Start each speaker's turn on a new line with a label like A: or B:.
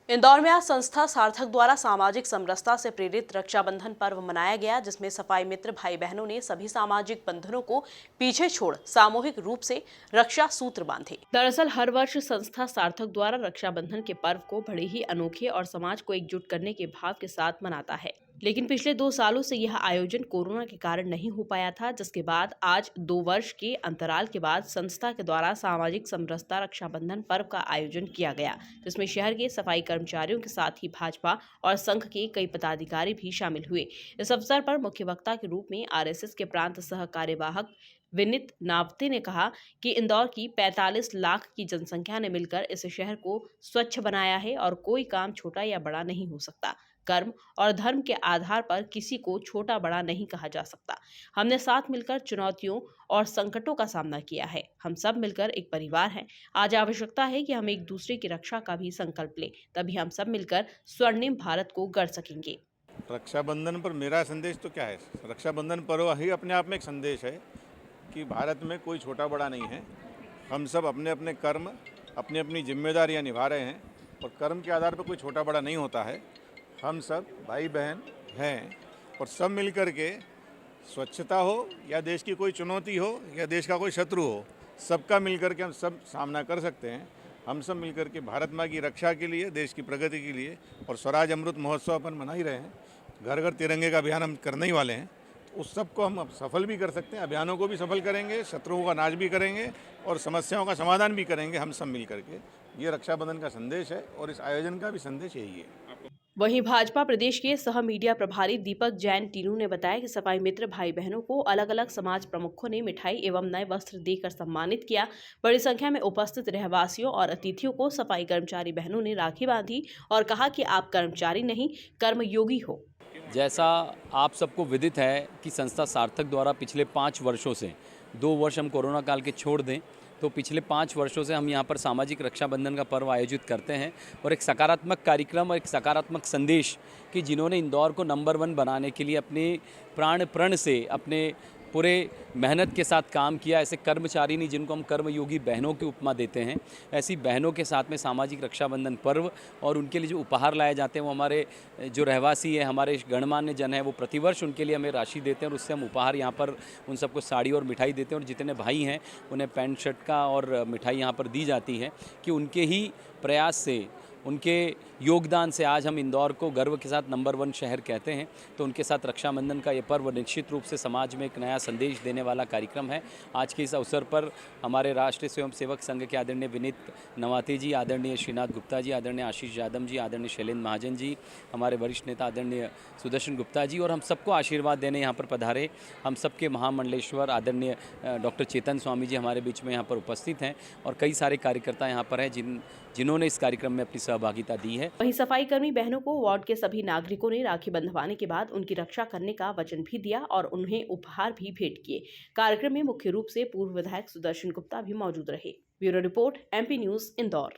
A: इंदौर में आज संस्था सार्थक द्वारा सामाजिक समरसता से प्रेरित रक्षाबंधन पर्व मनाया गया, जिसमें सफाई मित्र भाई बहनों ने सभी सामाजिक बंधनों को पीछे छोड़ सामूहिक रूप से रक्षा सूत्र बांधे। दरअसल हर वर्ष संस्था सार्थक द्वारा रक्षाबंधन के पर्व को बड़े ही अनोखे और समाज को एकजुट करने के भाव के साथ मनाता है, लेकिन पिछले 2 सालों से यह आयोजन कोरोना के कारण नहीं हो पाया था, जिसके बाद आज 2 वर्ष के अंतराल के बाद संस्था के द्वारा सामाजिक समरसता रक्षाबंधन पर्व का आयोजन किया गया, जिसमें शहर के सफाई कर्मचारियों के साथ ही भाजपा और संघ के कई पदाधिकारी भी शामिल हुए। इस अवसर पर मुख्य वक्ता के रूप में आरएसएस के प्रांत सह कार्यवाहक विनीत नावते ने कहा कि इंदौर की 45 लाख की जनसंख्या ने मिलकर इस शहर को स्वच्छ बनाया है और कोई काम छोटा या बड़ा नहीं हो सकता। कर्म और धर्म के आधार पर किसी को छोटा बड़ा नहीं कहा जा सकता। हमने साथ मिलकर चुनौतियों और संकटों का सामना किया है। हम सब मिलकर एक परिवार हैं। आज आवश्यकता है कि हम एक दूसरे की रक्षा का भी संकल्प लें, तभी हम सब मिलकर स्वर्णिम भारत को गढ़ सकेंगे।
B: रक्षाबंधन पर मेरा संदेश तो क्या है? रक्षाबंधन पर्व ही अपने आप में एक संदेश है कि भारत में कोई छोटा बड़ा नहीं है। हम सब अपने अपने कर्म, अपनी अपनी जिम्मेदारियां निभा रहे हैं और कर्म के आधार पर कोई छोटा बड़ा नहीं होता है। हम सब भाई बहन हैं और सब मिलकर के स्वच्छता हो या देश की कोई चुनौती हो या देश का कोई शत्रु हो, सबका मिलकर के हम सब सामना कर सकते हैं। हम सब मिलकर के भारत माँ की रक्षा के लिए, देश की प्रगति के लिए और स्वराज अमृत महोत्सव अपन मना ही रहे हैं। घर घर तिरंगे का अभियान हम करने ही वाले हैं। उस सब को हम अब सफल भी कर सकते हैं, अभियानों को भी सफल करेंगे, शत्रुओं का नाश भी करेंगे और समस्याओं का समाधान भी करेंगे हम सब मिल करके। ये रक्षाबंधन का संदेश है और इस आयोजन का भी संदेश यही है।
A: वहीं भाजपा प्रदेश के सह मीडिया प्रभारी दीपक जैन टीनू ने बताया कि सफाई मित्र भाई बहनों को अलग अलग समाज प्रमुखों ने मिठाई एवं नए वस्त्र देकर सम्मानित किया। बड़ी संख्या में उपस्थित रहवासियों और अतिथियों को सफाई कर्मचारी बहनों ने राखी बांधी और कहा कि आप कर्मचारी नहीं, कर्मयोगी हो।
C: जैसा आप सबको विदित है कि संस्था सार्थक द्वारा पिछले 5 वर्षों से, 2 वर्ष हम कोरोना काल के छोड़ दें तो पिछले 5 वर्षों से हम यहाँ पर सामाजिक रक्षाबंधन का पर्व आयोजित करते हैं और एक सकारात्मक कार्यक्रम और एक सकारात्मक संदेश कि जिन्होंने इंदौर को नंबर 1 बनाने के लिए अपने प्राण प्रण से, अपने पूरे मेहनत के साथ काम किया, ऐसे कर्मचारी नहीं जिनको हम कर्मयोगी बहनों की उपमा देते हैं, ऐसी बहनों के साथ में सामाजिक रक्षाबंधन पर्व और उनके लिए जो उपहार लाए जाते हैं वो हमारे जो रहवासी है, हमारे गणमान्य जन है, वो प्रतिवर्ष उनके लिए हमें राशि देते हैं और उससे हम उपहार यहाँ पर उन सबको साड़ी और मिठाई देते हैं और जितने भाई हैं उन्हें पैंट शर्ट का और मिठाई यहाँ पर दी जाती है कि उनके ही प्रयास से, उनके योगदान से आज हम इंदौर को गर्व के साथ नंबर 1 शहर कहते हैं। तो उनके साथ रक्षाबंधन का ये पर्व निश्चित रूप से समाज में एक नया संदेश देने वाला कार्यक्रम है। आज के इस अवसर पर हमारे राष्ट्रीय स्वयंसेवक संघ के आदरणीय विनीत नवाते जी, आदरणीय श्रीनाथ गुप्ता जी, आदरणीय आशीष यादव जी, आदरणीय शैलेंद्र महाजन जी, हमारे वरिष्ठ नेता आदरणीय सुदर्शन गुप्ता जी और हम सबको आशीर्वाद देने यहाँ पर पधारे हम सबके महामंडलेश्वर आदरणीय डॉक्टर चेतन स्वामी जी हमारे बीच में यहाँ पर उपस्थित हैं और कई सारे कार्यकर्ता यहाँ पर हैं जिन्होंने इस कार्यक्रम में अपनी सहभागिता दी है।
A: वहीं सफाई कर्मी बहनों को वार्ड के सभी नागरिकों ने राखी बंधवाने के बाद उनकी रक्षा करने का वचन भी दिया और उन्हें उपहार भी भेंट किए। कार्यक्रम में मुख्य रूप से पूर्व विधायक सुदर्शन गुप्ता भी मौजूद रहे। Bureau report, MP news, Indore.